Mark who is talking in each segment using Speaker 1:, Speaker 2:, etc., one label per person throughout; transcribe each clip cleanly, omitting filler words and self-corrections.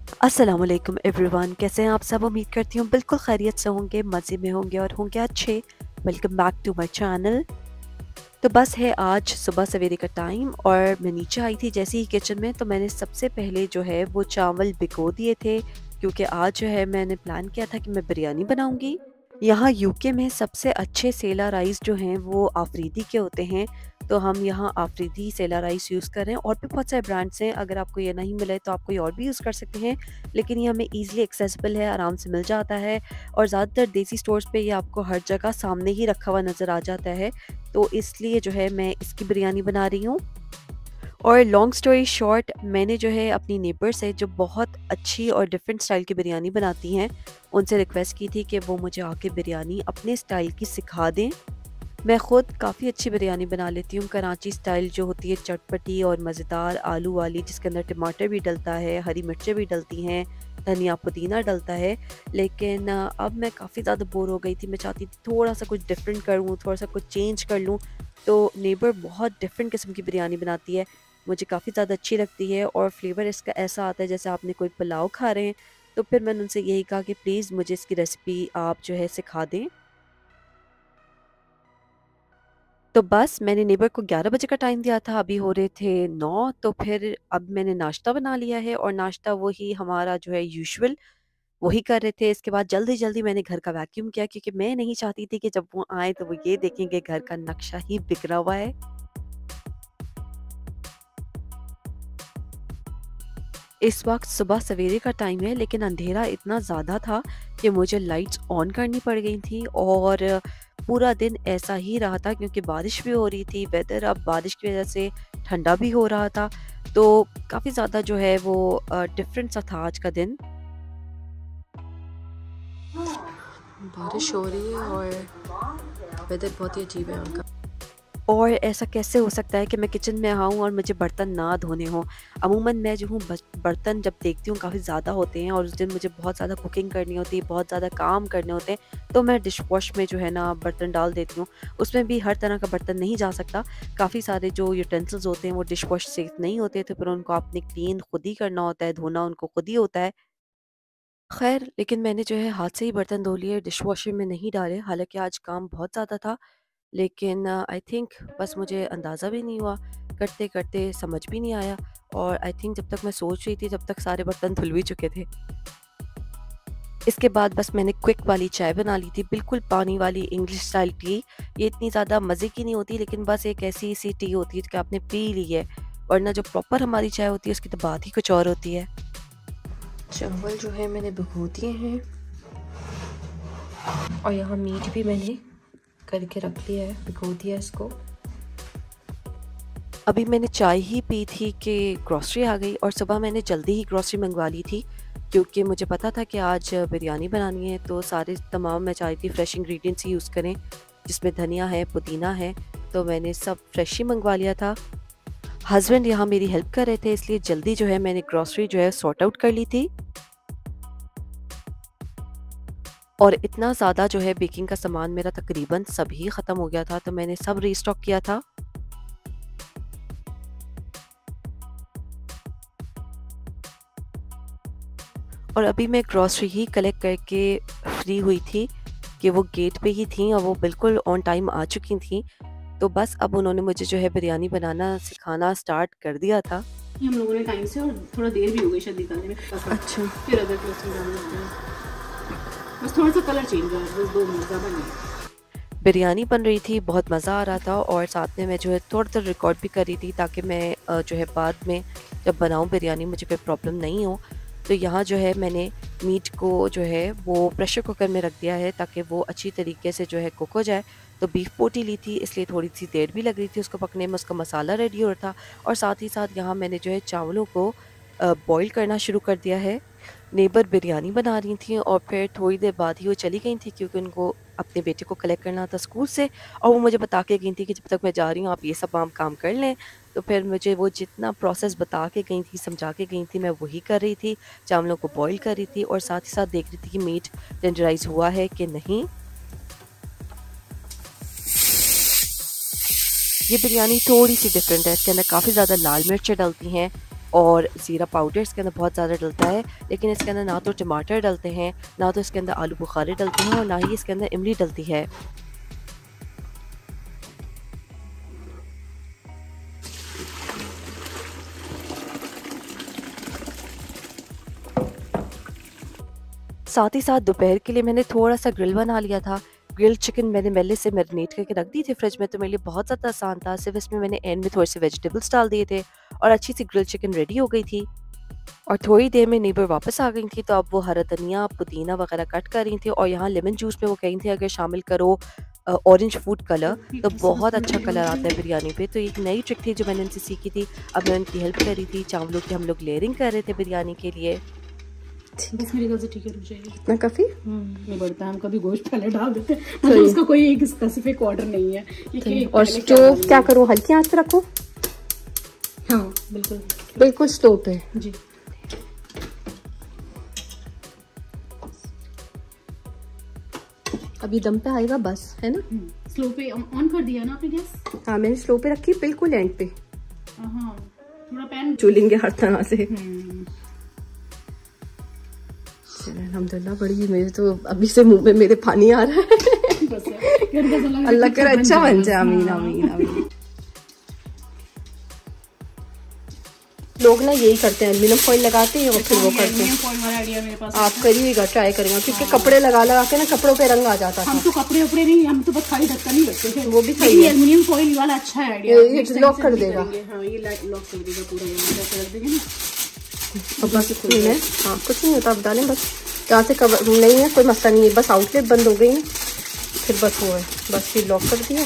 Speaker 1: अस्सलामुअलैकुम एवरीवन, कैसे हैं आप सब। उम्मीद करती हूँ बिल्कुल खैरियत से होंगे, मज़े में होंगे और होंगे अच्छे। Welcome back to my channel. तो बस है आज सुबह सवेरे का टाइम और मैं नीचे आई थी जैसे ही किचन में, तो मैंने सबसे पहले जो है वो चावल भिगो दिए थे, क्योंकि आज जो है मैंने प्लान किया था कि मैं बिरयानी बनाऊंगी। यहाँ यूके में सबसे अच्छे सेला राइस जो हैं वो आफरीदी के होते हैं, तो हम यहाँ आफरीदी सेला राइस यूज़ कर रहे हैं। और भी बहुत सारे ब्रांड्स हैं, अगर आपको ये नहीं मिले तो आप कोई और भी यूज़ कर सकते हैं, लेकिन ये हमें ईज़िली एक्सेसिबल है, आराम से मिल जाता है। और ज़्यादातर देसी स्टोर्स पे ये आपको हर जगह सामने ही रखा हुआ नज़र आ जाता है, तो इसलिए जो है मैं इसकी बिरयानी बना रही हूँ। और लॉन्ग स्टोरी शॉर्ट, मैंने जो है अपनी नेबर से जो बहुत अच्छी और डिफरेंट स्टाइल की बिरयानी बनाती हैं, उनसे रिक्वेस्ट की थी कि वो मुझे आके बिरयानी अपने स्टाइल की सिखा दें। मैं ख़ुद काफ़ी अच्छी बिरयानी बना लेती हूँ, कराची स्टाइल जो होती है, चटपटी और मज़ेदार आलू वाली, जिसके अंदर टमाटर भी डलता है, हरी मिर्चें भी डलती हैं, धनिया पुदीना डलता है। लेकिन अब मैं काफ़ी ज़्यादा बोर हो गई थी, मैं चाहती थी थोड़ा सा कुछ डिफरेंट करूँ, थोड़ा सा कुछ चेंज कर लूँ। तो नेबर बहुत डिफरेंट किस्म की बिरयानी बनाती है, मुझे काफ़ी ज़्यादा अच्छी लगती है और फ्लेवर इसका ऐसा आता है जैसे आपने कोई पुलाव खा रहे हैं। तो फिर मैंने उनसे यही कहा कि प्लीज़ मुझे इसकी रेसिपी आप जो है सिखा दें। तो बस मैंने नेबर को 11 बजे का टाइम दिया था, अभी हो रहे थे 9, तो फिर अब मैंने नाश्ता बना लिया है और नाश्ता वही हमारा जो है यूजुअल वही कर रहे थे। इसके बाद जल्दी-जल्दी मैंने घर का वैक्यूम किया, क्योंकि मैं नहीं चाहती थी कि जब वो आएँ तो वो ये देखेंगे घर का नक्शा ही बिखरा हुआ है। इस वक़्त सुबह सवेरे का टाइम है, लेकिन अंधेरा इतना ज़्यादा था कि मुझे लाइट्स ऑन करनी पड़ गई थी और पूरा दिन ऐसा ही रहा था, क्योंकि बारिश भी हो रही थी। वेदर अब बारिश की वज़ह से ठंडा भी हो रहा था, तो काफ़ी ज़्यादा जो है वो डिफरेंट सा था आज का दिन। बारिश हो रही है और वेदर बहुत ही अजीब है यहाँ का। और ऐसा कैसे हो सकता है कि मैं किचन में आऊँ और मुझे बर्तन ना धोने हों। अमूमन मैं जो हूँ बर्तन जब देखती हूँ काफ़ी ज़्यादा होते हैं और उस दिन मुझे बहुत ज़्यादा कुकिंग करनी होती है, बहुत ज़्यादा काम करने होते हैं, तो मैं डिश वॉश में जो है ना बर्तन डाल देती हूँ। उसमें भी हर तरह का बर्तन नहीं जा सकता, काफ़ी सारे जो यूटेंसिल्स होते हैं वो डिश वॉश सेफ नहीं होते, तो फिर उनको आपने क्लीन खुद ही करना होता है, धोना उनको खुद ही होता है। खैर, लेकिन मैंने जो है हाथ से ही बर्तन धो लिए, डिश वॉशर में नहीं डाले, हालाँकि आज काम बहुत ज़्यादा था। लेकिन आई थिंक बस मुझे अंदाज़ा भी नहीं हुआ, करते-करते समझ भी नहीं आया और आई थिंक जब तक मैं सोच रही थी तब तक सारे बर्तन धुल भी चुके थे। इसके बाद बस मैंने क्विक वाली चाय बना ली थी, बिल्कुल पानी वाली इंग्लिश स्टाइल टी। ये इतनी ज़्यादा मज़े की नहीं होती, लेकिन बस एक ऐसी-सी टी होती है कि आपने पी ली है, वरना जो प्रॉपर हमारी चाय होती है उसकी तो बात ही कुछ और होती है। चावल जो है मैंने भिगो दिए हैं और यहाँ मीट भी मैंने करके रख लिया है, भिगो दिया इसको। अभी मैंने चाय ही पी थी कि ग्रॉसरी आ गई और सुबह मैंने जल्दी ही ग्रॉसरी मंगवा ली थी, क्योंकि मुझे पता था कि आज बिरयानी बनानी है, तो सारे तमाम मैं चाहती थी फ्रेश इंग्रेडिएंट्स ही यूज़ करें, जिसमें धनिया है, पुदीना है, तो मैंने सब फ्रेश ही मंगवा लिया था। हस्बैंड यहाँ मेरी हेल्प कर रहे थे, इसलिए जल्दी जो है मैंने ग्रॉसरी जो है सॉर्ट आउट कर ली थी। और इतना ज़्यादा जो है बेकिंग का सामान मेरा तकरीबन सभी ख़त्म हो गया था, तो मैंने सब रीस्टॉक किया था। और अभी मैं ग्रॉसरी ही कलेक्ट करके फ्री हुई थी कि वो गेट पे ही थीं और वो बिल्कुल ऑन टाइम आ चुकी थीं। तो बस अब उन्होंने मुझे जो है बिरयानी बनाना सिखाना स्टार्ट कर दिया था।
Speaker 2: हम लोगों ने टाइम से और थोड़ा देर भी हो गई शायद निकलने में।
Speaker 1: अच्छा।
Speaker 2: फिर अदर टेस्ट में डालना होता है, बस थोड़ा सा कलर चेंज हुआ है, बस 2 मिनट ज़्यादा नहीं।
Speaker 1: बिरयानी बन रही थी, बहुत मज़ा आ रहा था और साथ में मैं जो है थोड़ा-थोड़ा रिकॉर्ड भी कर रही थी, ताकि मैं जो है बाद में जब बनाऊँ बिरयानी मुझे कोई प्रॉब्लम नहीं हो। तो यहाँ जो है मैंने मीट को जो है वो प्रेशर कुकर में रख दिया है, ताकि वो अच्छी तरीके से जो है कुक हो जाए। तो बीफ पोटी ली थी, इसलिए थोड़ी-सी देर भी लग रही थी उसको पकने में, उसका मसाला रेडी हो रहा था और साथ ही साथ यहाँ मैंने जो है चावलों को बॉयल करना शुरू कर दिया है। नेबर बिरयानी बना रही थी और फिर थोड़ी देर बाद ही वो चली गई थी, क्योंकि उनको अपने बेटे को कलेक्ट करना था स्कूल से, और वो मुझे बता के गई थी कि जब तक मैं जा रही हूँ आप ये सब काम कर लें। तो फिर मुझे वो जितना प्रोसेस बता के गई थी, समझा के गई थी, मैं वही कर रही थी। चावलों को बॉईल कर रही थी और साथ ही साथ देख रही थी कि मीट टेंडराइज़ हुआ है कि नहीं। ये बिरयानी थोड़ी-सी डिफरेंट है, इसके अंदर काफ़ी ज़्यादा लाल मिर्चें डलती हैं और ज़ीरा पाउडर इसके अंदर बहुत ज़्यादा डलता है, लेकिन इसके अंदर ना तो टमाटर डलते हैं, ना तो इसके अंदर आलू बुखारे डलते हैं और ना ही इसके अंदर इमली डलती है। साथ ही साथ दोपहर के लिए मैंने थोड़ा सा ग्रिल बना लिया था। ग्रिल्ड चिकन मैंने पहले से मैरिनेट करके रख दी थी फ्रिज में, तो मेरे लिए बहुत ज़्यादा आसान था। सिर्फ इसमें मैंने एंड में थोड़े से वेजिटेबल्स डाल दिए थे और अच्छी सी ग्रिल्ड चिकन रेडी हो गई थी। और थोड़ी देर में नेबर वापस आ गई थी, तो अब वो हरा धनिया पुदीना वगैरह कट कर रही थी और यहाँ लेमन जूस में वो कही थी अगर शामिल करो ऑरेंज फूड कलर तो बहुत अच्छा कलर आता है बिरयानी पे। तो एक नई ट्रिक थी जो मैंने उनसे सीखी थी। अब मैं उनकी हेल्प कर रही थी। चावलों की हम लोग लेयरिंग कर रहे थे बिरयानी के लिए।
Speaker 2: बस मेरी गल से ठीक है, रुक जाएगी
Speaker 3: इतना काफी
Speaker 2: नहीं बढ़ता है। हम कभी गोश्त पहले डाल देते हैं, मतलब उसका कोई एक स्पेसिफिक ऑर्डर नहीं है।
Speaker 3: और स्टोव क्या करूँ, हल्की आंच पे रखूँ?
Speaker 2: हाँ बिल्कुल
Speaker 3: बिल्कुल स्टोव पे
Speaker 2: जी।
Speaker 3: अभी दम पे आएगा बस, है ना?
Speaker 2: स्लो पे ऑन कर दिया ना आपने गैस?
Speaker 3: हाँ मैंने स्लो पे रखी, बिल्कुल एंड पे।
Speaker 2: हाँ थोड़ा पैन
Speaker 3: चूलेंगे हर तरह से। अल्हम्दुलिल्लाह, बड़ी मेरे तो अभी से मुंह में मेरे पानी आ रहा है। अल्लाह कर अच्छा बन जाए, आमीन आमीन आमीन। लोग ना यही करते हैं, एल्यूमिनियम फॉइल लगाते हैं और फिर वो करते हैं। आप करिएगा, ट्राई करेंगे, क्योंकि कपड़े लगा के ना कपड़ों पे रंग आ जाता था।
Speaker 2: हम तो कपड़े उपड़े नहीं, हम तो बस खाली ढक्कन ही रखते थे।
Speaker 3: वो भी सही है।
Speaker 2: एल्यूमिनियम फॉइल वाला अच्छा है आइडिया,
Speaker 3: ये लॉक कर देगा।
Speaker 2: हाँ ये लॉक कर देगा पूरा, रख देंगे ना।
Speaker 3: बस है, हाँ कुछ नहीं होता, आप डालें बस। यहाँ से कवर नहीं है, कोई मसला नहीं है, बस आउटलेट बंद हो गई है, फिर बस वो है, बस ये लॉक कर दिया।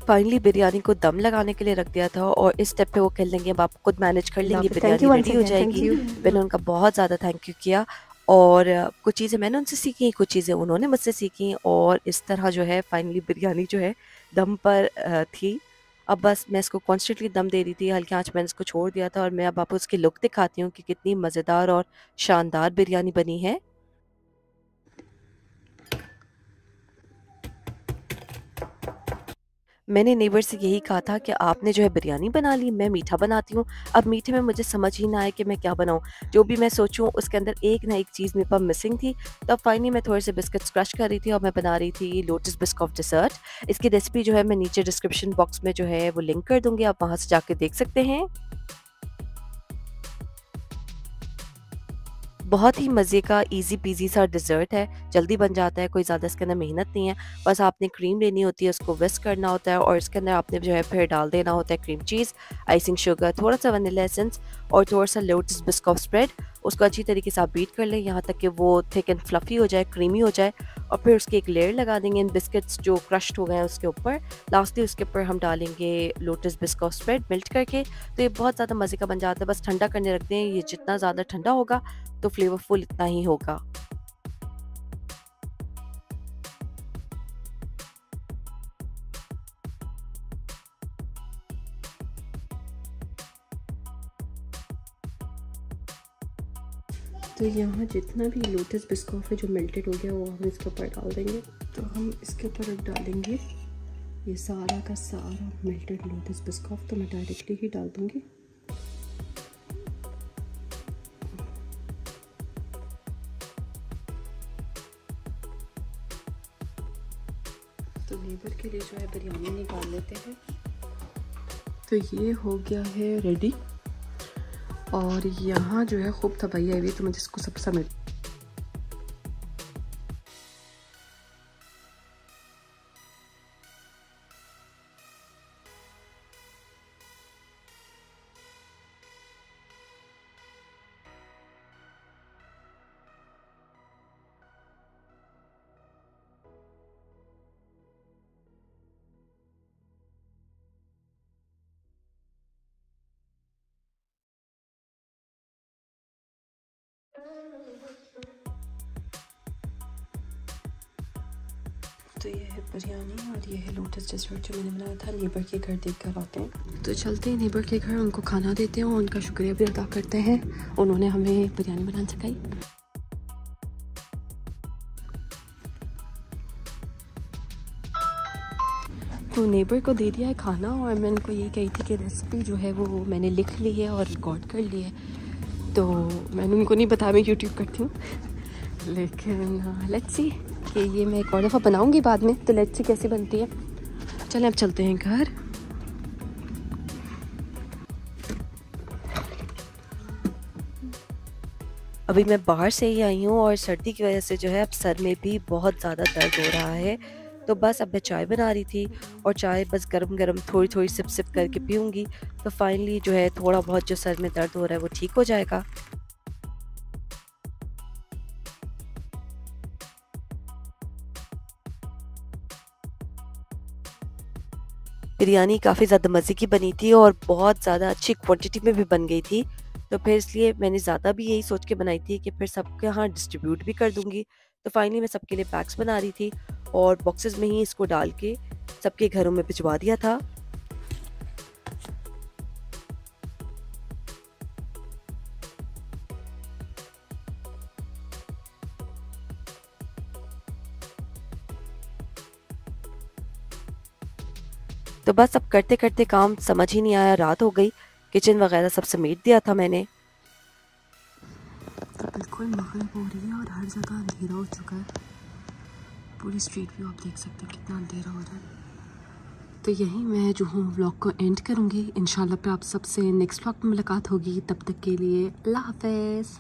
Speaker 1: फाइनली बिरयानी को दम लगाने के लिए रख दिया था और इस स्टेप पे वो कह लेंगे अब आप खुद मैनेज कर लेंगे, बिरयानी रेडी हो जाएगी। मैंने उनका बहुत ज़्यादा थैंक यू किया और कुछ चीज़ें मैंने उनसे सीखी, कुछ चीज़ें उन्होंने मुझसे सीखी और इस तरह जो है फाइनली बिरयानी जो है दम पर थी। अब बस मैं इसको कॉन्स्टेंटली दम दे रही थी, हल्की आंच मैंने इसको छोड़ दिया था और मैं अब आपको उसकी लुक दिखाती हूँ कि कितनी मज़ेदार और शानदार बिरयानी बनी है। मैंने नेबर से यही कहा था कि आपने जो है बिरयानी बना ली, मैं मीठा बनाती हूँ। अब मीठे में मुझे समझ ही ना आए कि मैं क्या बनाऊँ, जो भी मैं सोचूं उसके अंदर एक ना एक चीज़ मेरे पास मिसिंग थी। तब फाइनली मैं थोड़े से बिस्किट्स क्रश कर रही थी और मैं बना रही थी लोटस बिस्कॉफ डिज़र्ट। इसकी रेसिपी जो है मैं नीचे डिस्क्रिप्शन बॉक्स में जो है वो लिंक कर दूँगी, आप वहाँ से जाके देख सकते हैं। बहुत ही मज़े का इजी पीजी सा डिज़र्ट है, जल्दी बन जाता है, कोई ज़्यादा इसके अंदर मेहनत नहीं है। बस आपने क्रीम लेनी होती है, उसको विस्क करना होता है और इसके अंदर आपने जो है फिर डाल देना होता है क्रीम चीज़, आइसिंग शुगर, थोड़ा सा वनीला एसेंस और थोड़ा सा लोटस बिस्कॉफ स्प्रेड। उसको अच्छी तरीके से आप बीट कर लें यहाँ तक कि वो थिक एंड फ्लफ़ी हो जाए, क्रीमी हो जाए और फिर उसकी एक लेयर लगा देंगे इन बिस्किट्स जो क्रश्ड हो गए हैं उसके ऊपर। लास्टली उसके ऊपर हम डालेंगे लोटस बिस्कॉफ स्प्रेड मेल्ट करके। तो ये बहुत ज़्यादा मज़े का बन जाता है। बस ठंडा करने रख दें, ये जितना ज़्यादा ठंडा होगा तो फ्लेवरफुल इतना ही होगा।
Speaker 3: तो यहाँ जितना भी लोटस बिस्कॉफ है जो मेल्टेड हो गया वो हम इसके ऊपर डाल देंगे। तो हम इसके ऊपर अब डालेंगे ये सारा का सारा मेल्टेड लोटस बिस्कॉफ। तो मैं डायरेक्टली ही डाल दूँगी। तो नेबर के लिए जो है बिरयानी निकाल लेते हैं। तो ये हो गया है रेडी और यहाँ जो है खूब तबाही आई हुई, तो मुझे इसको सब समेट। तो ये है बिरयानी और ये है लोटस डिज़र्ट जो मैंने बनाया था। नेबर के घर देख कर आते हैं, तो चलते हैं नेबर के घर, उनको खाना देते हैं और उनका शुक्रिया भी अदा करते हैं, उन्होंने हमें बिरयानी बनाना सिखाई। तो नेबर को दे दिया है खाना और मैं उनको ये कही थी कि रेसिपी जो है वो मैंने लिख ली है और रिकॉर्ड कर ली है। तो मैंने उनको नहीं बताया मैं यूट्यूब करती हूँ, लेकिन लेट्स सी कि ये मैं एक और दफ़ा बनाऊँगी बाद में, तो लेट्स सी कैसी बनती है। चलें अब चलते हैं घर।
Speaker 1: अभी मैं बाहर से ही आई हूँ और सर्दी की वजह से जो है अब सर में भी बहुत ज़्यादा दर्द हो रहा है। तो बस अब मैं चाय बना रही थी और चाय बस गरम गरम थोड़ी थोड़ी सिप सिप करके पीऊँगी, तो फाइनली जो है थोड़ा बहुत जो सर में दर्द हो रहा है वो ठीक हो जाएगा। बिरयानी काफ़ी ज़्यादा मज़े की बनी थी और बहुत ज़्यादा अच्छी क्वांटिटी में भी बन गई थी, तो फिर इसलिए मैंने ज़्यादा भी यही सोच के बनाई थी कि फिर सबके यहाँ डिस्ट्रीब्यूट भी कर दूँगी। तो फाइनली मैं सबके लिए पैक्स बना रही थी और बॉक्सेस में ही इसको डाल के सबके घरों में भिजवा दिया था। तो बस अब करते करते काम समझ ही नहीं आया, रात हो गई, किचन वगैरह सब समेट दिया था मैंने।
Speaker 3: तो बिल्कुल मगरिब हो रही है और हर जगह अंधेरा हो चुका है। पूरी स्ट्रीट व्यू आप देख सकते हैं कितना अंधेरा हो रहा है। तो यहीं मैं जो हूँ व्लॉग को एंड करूँगी। इंशाल्लाह पे आप सबसे नेक्स्ट व्लॉग में मुलाकात होगी। तब तक के लिए अल्लाह हाफ़िज़।